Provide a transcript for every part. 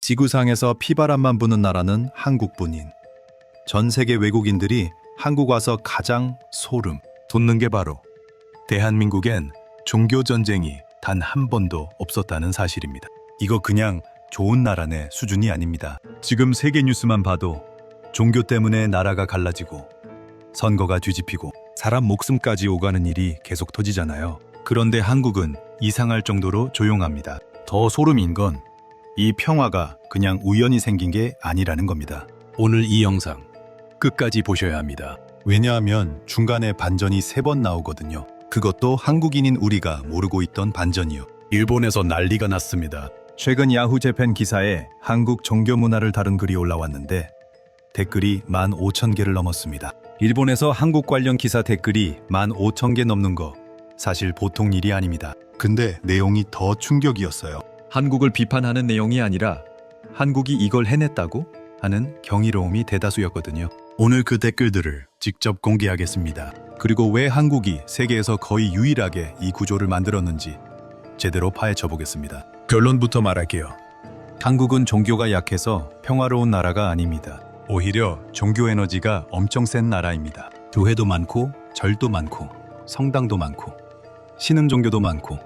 지구상에서 피바람만 부는 나라는 한국뿐인 전 세계 외국인들이 한국 와서 가장 소름 돋는 게 바로 대한민국엔 종교 전쟁이 단 한 번도 없었다는 사실입니다. 이거 그냥 좋은 나라네 수준이 아닙니다. 지금 세계 뉴스만 봐도 종교 때문에 나라가 갈라지고 선거가 뒤집히고 사람 목숨까지 오가는 일이 계속 터지잖아요. 그런데 한국은 이상할 정도로 조용합니다. 더 소름인 건 이 평화가 그냥 우연히 생긴 게 아니라는 겁니다. 오늘 이 영상 끝까지 보셔야 합니다. 왜냐하면 중간에 반전이 3번 나오거든요. 그것도 한국인인 우리가 모르고 있던 반전이요. 일본에서 난리가 났습니다. 최근 야후 재팬 기사에 한국 종교 문화를 다룬 글이 올라왔는데 댓글이 15,000개를 넘었습니다. 일본에서 한국 관련 기사 댓글이 15,000개 넘는 거 사실 보통 일이 아닙니다. 근데 내용이 더 충격이었어요. 한국을 비판하는 내용이 아니라 한국이 이걸 해냈다고 하는 경이로움이 대다수였거든요. 오늘 그 댓글들을 직접 공개하겠습니다. 그리고 왜 한국이 세계에서 거의 유일하게 이 구조를 만들었는지 제대로 파헤쳐 보겠습니다. 결론부터 말할게요. 한국은 종교가 약해서 평화로운 나라가 아닙니다. 오히려 종교 에너지가 엄청 센 나라입니다. 교회도 많고 절도 많고 성당도 많고 신흥 종교도 많고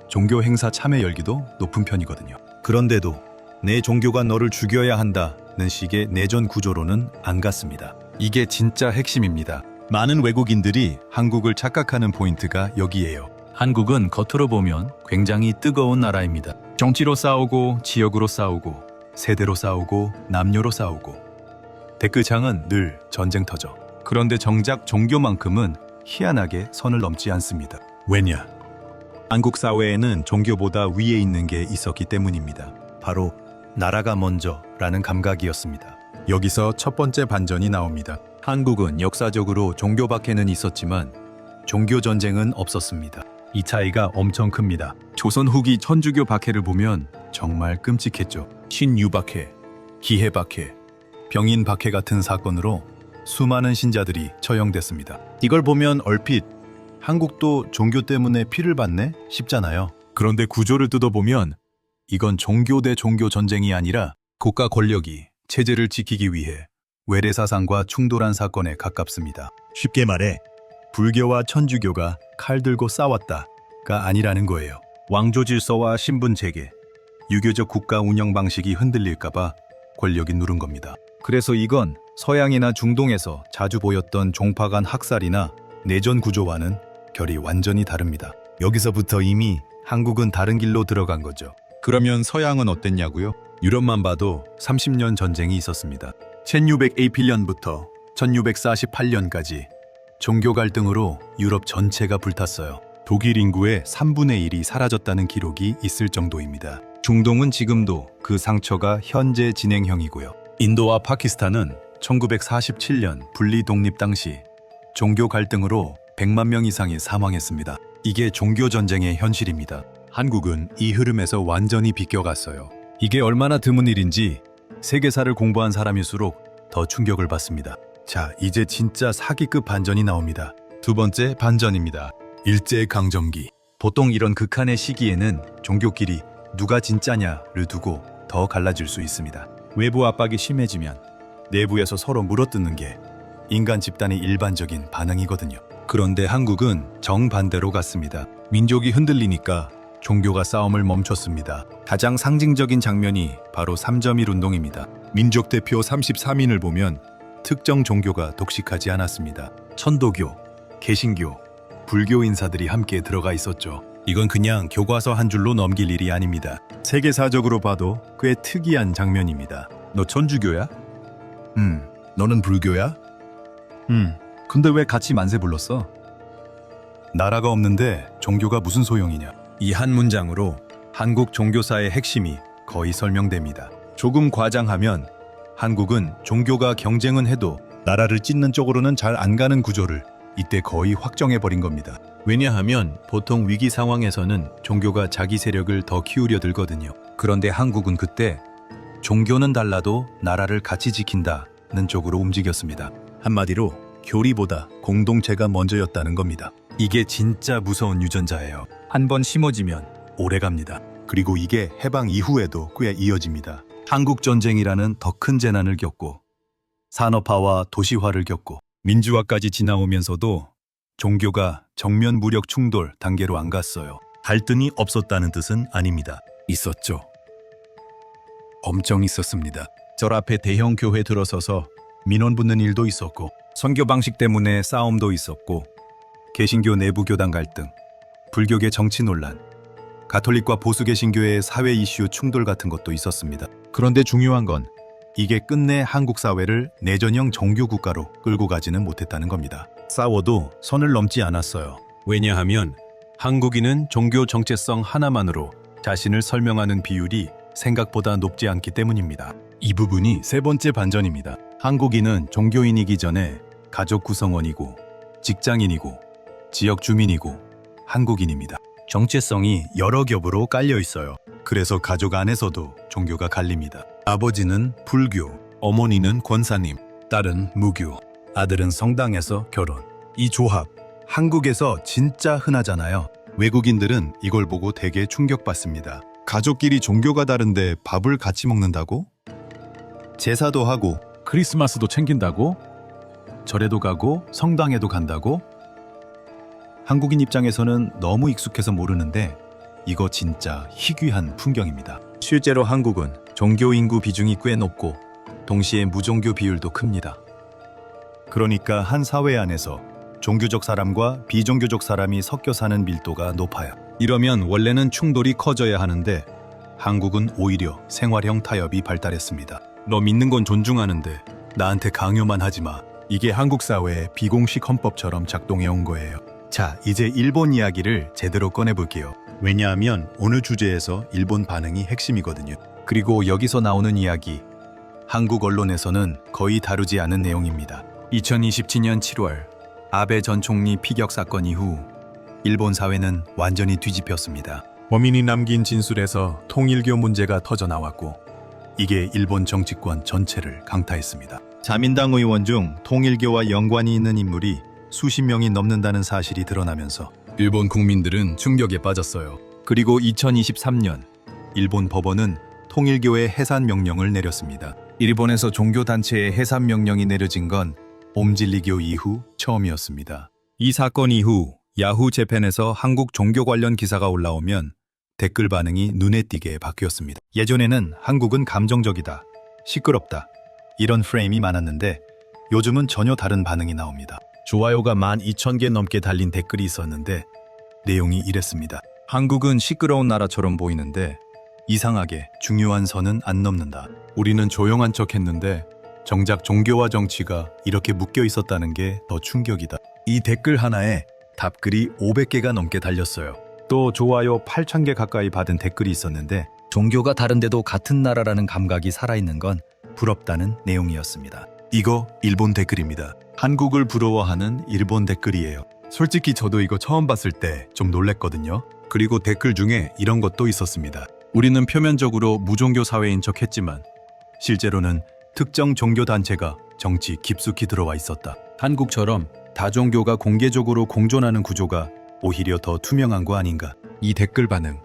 종교 행사 참여 열기도 높은 편이거든요. 그런데도 내 종교가 너를 죽여야 한다는 식의 내전 구조로는 안 갔습니다. 이게 진짜 핵심입니다. 많은 외국인들이 한국을 착각하는 포인트가 여기에요. 한국은 겉으로 보면 굉장히 뜨거운 나라입니다. 정치로 싸우고 지역으로 싸우고 세대로 싸우고 남녀로 싸우고 댓글창은 늘 전쟁터죠. 그런데 정작 종교만큼은 희한하게 선을 넘지 않습니다. 왜냐? 한국 사회에는 종교보다 위에 있는 게 있었기 때문입니다. 바로 나라가 먼저라는 감각이었습니다. 여기서 첫 번째 반전이 나옵니다. 한국은 역사적으로 종교 박해는 있었지만 종교 전쟁은 없었습니다. 이 차이가 엄청 큽니다. 조선 후기 천주교 박해를 보면 정말 끔찍했죠. 신유 박해, 기해 박해, 병인 박해 같은 사건으로 수많은 신자들이 처형됐습니다. 이걸 보면 얼핏 한국도 종교 때문에 피를 받네 싶잖아요. 그런데 구조를 뜯어보면 이건 종교 대 종교 전쟁이 아니라 국가 권력이 체제를 지키기 위해 외래 사상과 충돌한 사건에 가깝습니다. 쉽게 말해 불교와 천주교가 칼 들고 싸웠다가 아니라는 거예요. 왕조 질서와 신분 체계, 유교적 국가 운영 방식이 흔들릴까봐 권력이 누른 겁니다. 그래서 이건 서양이나 중동에서 자주 보였던 종파 간 학살이나 내전 구조와는 결이 완전히 다릅니다. 여기서부터 이미 한국은 다른 길로 들어간 거죠. 그러면 서양은 어땠냐고요? 유럽만 봐도 30년 전쟁이 있었습니다. 1611년부터 1648년까지 종교 갈등으로 유럽 전체가 불탔어요. 독일 인구의 3분의 1이 사라졌다는 기록이 있을 정도입니다. 중동은 지금도 그 상처가 현재 진행형이고요. 인도와 파키스탄은 1947년 분리 독립 당시 종교 갈등으로 100만 명 이상이 사망했습니다. 이게 종교 전쟁의 현실입니다. 한국은 이 흐름에서 완전히 비껴갔어요. 이게 얼마나 드문 일인지 세계사를 공부한 사람일수록 더 충격을 받습니다. 자, 이제 진짜 사기급 반전이 나옵니다. 두 번째 반전입니다. 일제강점기. 보통 이런 극한의 시기에는 종교끼리 누가 진짜냐를 두고 더 갈라질 수 있습니다. 외부 압박이 심해지면 내부에서 서로 물어뜯는 게 인간 집단의 일반적인 반응이거든요. 그런데 한국은 정반대로 갔습니다. 민족이 흔들리니까 종교가 싸움을 멈췄습니다. 가장 상징적인 장면이 바로 3.1 운동입니다. 민족 대표 33인을 보면 특정 종교가 독식하지 않았습니다. 천도교, 개신교, 불교 인사들이 함께 들어가 있었죠. 이건 그냥 교과서 한 줄로 넘길 일이 아닙니다. 세계사적으로 봐도 꽤 특이한 장면입니다. 너 천주교야? 너는 불교야? 근데 왜 같이 만세 불렀어? 나라가 없는데 종교가 무슨 소용이냐? 이 한 문장으로 한국 종교사의 핵심이 거의 설명됩니다. 조금 과장하면 한국은 종교가 경쟁은 해도 나라를 찢는 쪽으로는 잘 안 가는 구조를 이때 거의 확정해버린 겁니다. 왜냐하면 보통 위기 상황에서는 종교가 자기 세력을 더 키우려 들거든요. 그런데 한국은 그때 종교는 달라도 나라를 같이 지킨다는 쪽으로 움직였습니다. 한마디로 교리보다 공동체가 먼저였다는 겁니다. 이게 진짜 무서운 유전자예요. 한 번 심어지면 오래 갑니다. 그리고 이게 해방 이후에도 꽤 이어집니다. 한국전쟁이라는 더 큰 재난을 겪고 산업화와 도시화를 겪고 민주화까지 지나오면서도 종교가 정면 무력 충돌 단계로 안 갔어요. 갈등이 없었다는 뜻은 아닙니다. 있었죠. 엄청 있었습니다. 절 앞에 대형 교회 들어서서 민원 붙는 일도 있었고 선교 방식 때문에 싸움도 있었고 개신교 내부 교단 갈등, 불교계 정치 논란, 가톨릭과 보수 개신교의 사회 이슈 충돌 같은 것도 있었습니다. 그런데 중요한 건 이게 끝내 한국 사회를 내전형 종교 국가로 끌고 가지는 못했다는 겁니다. 싸워도 선을 넘지 않았어요. 왜냐하면 한국인은 종교 정체성 하나만으로 자신을 설명하는 비율이 생각보다 높지 않기 때문입니다. 이 부분이 세 번째 반전입니다. 한국인은 종교인이기 전에 가족 구성원이고 직장인이고 지역 주민이고 한국인입니다. 정체성이 여러 겹으로 깔려 있어요. 그래서 가족 안에서도 종교가 갈립니다. 아버지는 불교, 어머니는 권사님, 딸은 무교, 아들은 성당에서 결혼. 이 조합, 한국에서 진짜 흔하잖아요. 외국인들은 이걸 보고 되게 충격받습니다. 가족끼리 종교가 다른데 밥을 같이 먹는다고? 제사도 하고 크리스마스도 챙긴다고? 절에도 가고 성당에도 간다고? 한국인 입장에서는 너무 익숙해서 모르는데 이거 진짜 희귀한 풍경입니다. 실제로 한국은 종교 인구 비중이 꽤 높고 동시에 무종교 비율도 큽니다. 그러니까 한 사회 안에서 종교적 사람과 비종교적 사람이 섞여 사는 밀도가 높아요. 이러면 원래는 충돌이 커져야 하는데 한국은 오히려 생활형 타협이 발달했습니다. 너 믿는 건 존중하는데 나한테 강요만 하지 마. 이게 한국 사회의 비공식 헌법처럼 작동해 온 거예요. 자, 이제 일본 이야기를 제대로 꺼내볼게요. 왜냐하면 오늘 주제에서 일본 반응이 핵심이거든요. 그리고 여기서 나오는 이야기, 한국 언론에서는 거의 다루지 않은 내용입니다. 2027년 7월 아베 전 총리 피격 사건 이후 일본 사회는 완전히 뒤집혔습니다. 범인이 남긴 진술에서 통일교 문제가 터져나왔고 이게 일본 정치권 전체를 강타했습니다. 자민당 의원 중 통일교와 연관이 있는 인물이 수십 명이 넘는다는 사실이 드러나면서 일본 국민들은 충격에 빠졌어요. 그리고 2023년 일본 법원은 통일교의 해산 명령을 내렸습니다. 일본에서 종교단체의 해산 명령이 내려진 건 옴진리교 이후 처음이었습니다. 이 사건 이후 야후 재팬에서 한국 종교 관련 기사가 올라오면 댓글 반응이 눈에 띄게 바뀌었습니다. 예전에는 한국은 감정적이다, 시끄럽다 이런 프레임이 많았는데 요즘은 전혀 다른 반응이 나옵니다. 좋아요가 12,000개 넘게 달린 댓글이 있었는데 내용이 이랬습니다. 한국은 시끄러운 나라처럼 보이는데 이상하게 중요한 선은 안 넘는다. 우리는 조용한 척 했는데 정작 종교와 정치가 이렇게 묶여 있었다는 게 더 충격이다. 이 댓글 하나에 답글이 500개가 넘게 달렸어요. 또 좋아요 8,000개 가까이 받은 댓글이 있었는데 종교가 다른데도 같은 나라라는 감각이 살아있는 건 부럽다는 내용이었습니다. 이거 일본 댓글입니다. 한국을 부러워하는 일본 댓글이에요. 솔직히 저도 이거 처음 봤을 때 좀 놀랬거든요. 그리고 댓글 중에 이런 것도 있었습니다. 우리는 표면적으로 무종교 사회인 척 했지만 실제로는 특정 종교단체가 정치 깊숙이 들어와 있었다. 한국처럼 다종교가 공개적으로 공존하는 구조가 오히려 더 투명한 거 아닌가. 이 댓글 반응,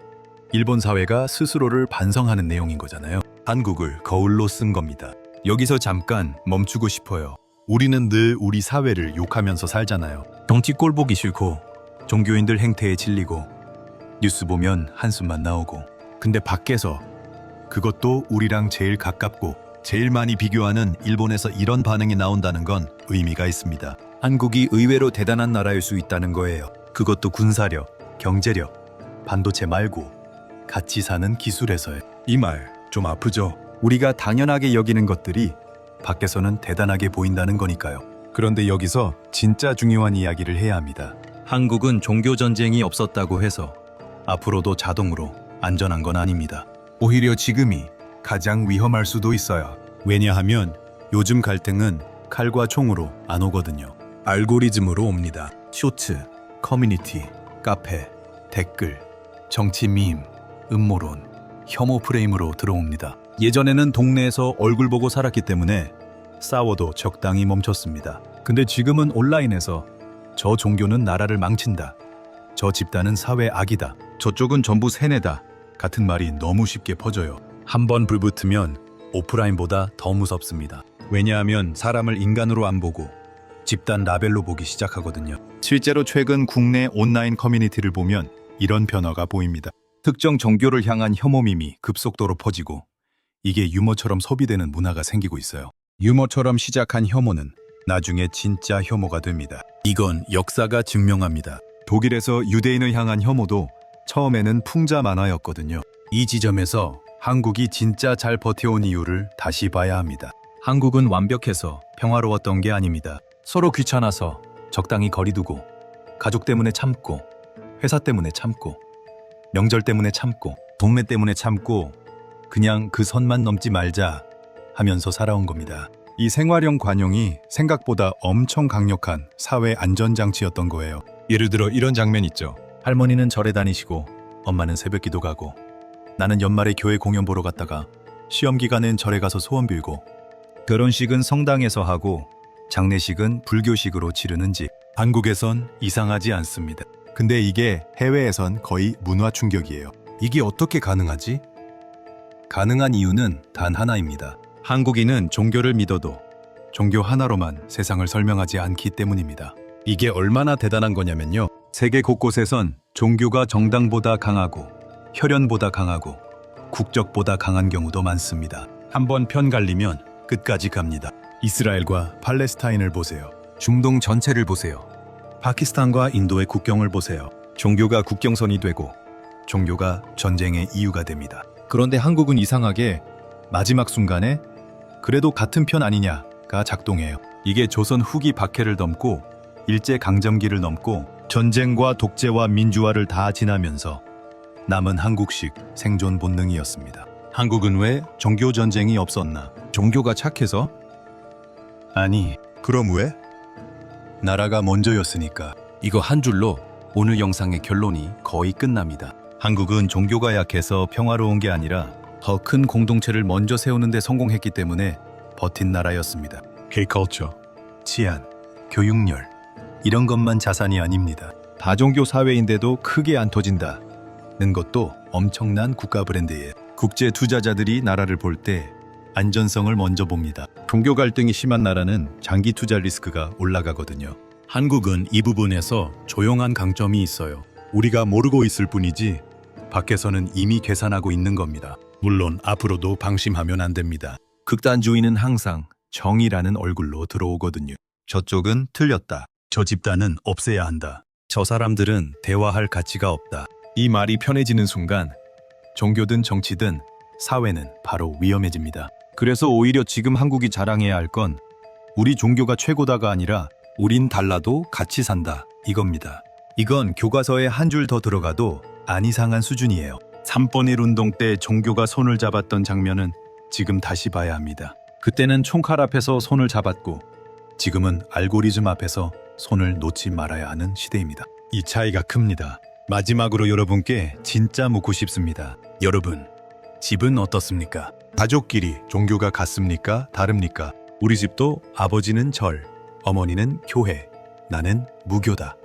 일본 사회가 스스로를 반성하는 내용인 거잖아요. 한국을 거울로 쓴 겁니다. 여기서 잠깐 멈추고 싶어요. 우리는 늘 우리 사회를 욕하면서 살잖아요. 정치 꼴 보기 싫고 종교인들 행태에 질리고 뉴스 보면 한숨만 나오고. 근데 밖에서 그것도 우리랑 제일 가깝고 제일 많이 비교하는 일본에서 이런 반응이 나온다는 건 의미가 있습니다. 한국이 의외로 대단한 나라일 수 있다는 거예요. 그것도 군사력, 경제력, 반도체 말고 같이 사는 기술에서요. 이 말 좀 아프죠? 우리가 당연하게 여기는 것들이 밖에서는 대단하게 보인다는 거니까요. 그런데 여기서 진짜 중요한 이야기를 해야 합니다. 한국은 종교 전쟁이 없었다고 해서 앞으로도 자동으로 안전한 건 아닙니다. 오히려 지금이 가장 위험할 수도 있어요. 왜냐하면 요즘 갈등은 칼과 총으로 안 오거든요. 알고리즘으로 옵니다. 쇼츠, 커뮤니티, 카페, 댓글, 정치 밈, 음모론, 혐오 프레임으로 들어옵니다. 예전에는 동네에서 얼굴 보고 살았기 때문에 싸워도 적당히 멈췄습니다. 근데 지금은 온라인에서 저 종교는 나라를 망친다, 저 집단은 사회 악이다, 저쪽은 전부 세뇌다 같은 말이 너무 쉽게 퍼져요. 한번 불붙으면 오프라인보다 더 무섭습니다. 왜냐하면 사람을 인간으로 안 보고 집단 라벨로 보기 시작하거든요. 실제로 최근 국내 온라인 커뮤니티를 보면 이런 변화가 보입니다. 특정 종교를 향한 혐오밈이 급속도로 퍼지고 이게 유머처럼 소비되는 문화가 생기고 있어요. 유머처럼 시작한 혐오는 나중에 진짜 혐오가 됩니다. 이건 역사가 증명합니다. 독일에서 유대인을 향한 혐오도 처음에는 풍자 만화였거든요. 이 지점에서 한국이 진짜 잘 버텨온 이유를 다시 봐야 합니다. 한국은 완벽해서 평화로웠던 게 아닙니다. 서로 귀찮아서 적당히 거리두고, 가족 때문에 참고, 회사 때문에 참고, 명절 때문에 참고, 동네 때문에 참고, 그냥 그 선만 넘지 말자 하면서 살아온 겁니다. 이 생활형 관용이 생각보다 엄청 강력한 사회 안전장치였던 거예요. 예를 들어 이런 장면 있죠. 할머니는 절에 다니시고 엄마는 새벽기도 가고 나는 연말에 교회 공연 보러 갔다가 시험 기간엔 절에 가서 소원 빌고 결혼식은 성당에서 하고 장례식은 불교식으로 치르는 집. 한국에선 이상하지 않습니다. 근데 이게 해외에선 거의 문화 충격이에요. 이게 어떻게 가능하지? 가능한 이유는 단 하나입니다. 한국인은 종교를 믿어도 종교 하나로만 세상을 설명하지 않기 때문입니다. 이게 얼마나 대단한 거냐면요. 세계 곳곳에선 종교가 정당보다 강하고 혈연보다 강하고 국적보다 강한 경우도 많습니다. 한번 편 갈리면 끝까지 갑니다. 이스라엘과 팔레스타인을 보세요. 중동 전체를 보세요. 파키스탄과 인도의 국경을 보세요. 종교가 국경선이 되고 종교가 전쟁의 이유가 됩니다. 그런데 한국은 이상하게 마지막 순간에 그래도 같은 편 아니냐가 작동해요. 이게 조선 후기 박해를 넘고 일제강점기를 넘고 전쟁과 독재와 민주화를 다 지나면서 남은 한국식 생존 본능이었습니다. 한국은 왜 종교 전쟁이 없었나? 종교가 착해서? 아니, 그럼 왜? 나라가 먼저였으니까. 이거 한 줄로 오늘 영상의 결론이 거의 끝납니다. 한국은 종교가 약해서 평화로운 게 아니라 더 큰 공동체를 먼저 세우는 데 성공했기 때문에 버틴 나라였습니다. K-컬처, 치안, 교육열 이런 것만 자산이 아닙니다. 다종교 사회인데도 크게 안 터진다는 것도 엄청난 국가 브랜드예요. 국제 투자자들이 나라를 볼 때 안전성을 먼저 봅니다. 종교 갈등이 심한 나라는 장기 투자 리스크가 올라가거든요. 한국은 이 부분에서 조용한 강점이 있어요. 우리가 모르고 있을 뿐이지 밖에서는 이미 계산하고 있는 겁니다. 물론 앞으로도 방심하면 안 됩니다. 극단주의는 항상 정의라는 얼굴로 들어오거든요. 저쪽은 틀렸다. 저 집단은 없애야 한다. 저 사람들은 대화할 가치가 없다. 이 말이 편해지는 순간 종교든 정치든 사회는 바로 위험해집니다. 그래서 오히려 지금 한국이 자랑해야 할 건 우리 종교가 최고다가 아니라 우린 달라도 같이 산다 이겁니다. 이건 교과서에 한 줄 더 들어가도 안 이상한 수준이에요. 3.1 운동 때 종교가 손을 잡았던 장면은 지금 다시 봐야 합니다. 그때는 총칼 앞에서 손을 잡았고 지금은 알고리즘 앞에서 손을 놓지 말아야 하는 시대입니다. 이 차이가 큽니다. 마지막으로 여러분께 진짜 묻고 싶습니다. 여러분, 집은 어떻습니까? 가족끼리 종교가 같습니까? 다릅니까? 우리 집도 아버지는 절, 어머니는 교회, 나는 무교다.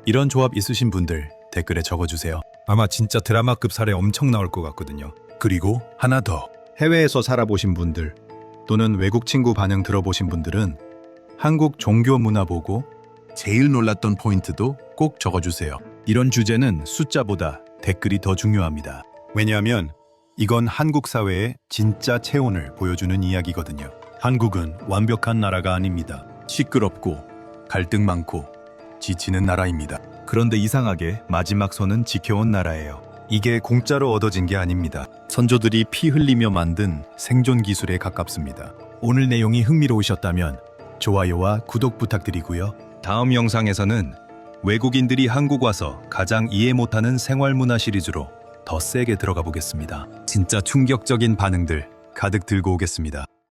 이런 조합 있으신 분들 댓글에 적어주세요. 아마 진짜 드라마급 사례 엄청 나올 것 같거든요. 그리고 하나 더. 해외에서 살아보신 분들 또는 외국 친구 반응 들어보신 분들은 한국 종교 문화 보고 제일 놀랐던 포인트도 꼭 적어주세요. 이런 주제는 숫자보다 댓글이 더 중요합니다. 왜냐하면 이건 한국 사회의 진짜 체온을 보여주는 이야기거든요. 한국은 완벽한 나라가 아닙니다. 시끄럽고 갈등 많고 지치는 나라입니다. 그런데 이상하게 마지막 선은 지켜온 나라예요. 이게 공짜로 얻어진 게 아닙니다. 선조들이 피 흘리며 만든 생존 기술에 가깝습니다. 오늘 내용이 흥미로우셨다면 좋아요와 구독 부탁드리고요. 다음 영상에서는 외국인들이 한국 와서 가장 이해 못하는 생활문화 시리즈로 더 세게 들어가 보겠습니다. 진짜 충격적인 반응들 가득 들고 오겠습니다.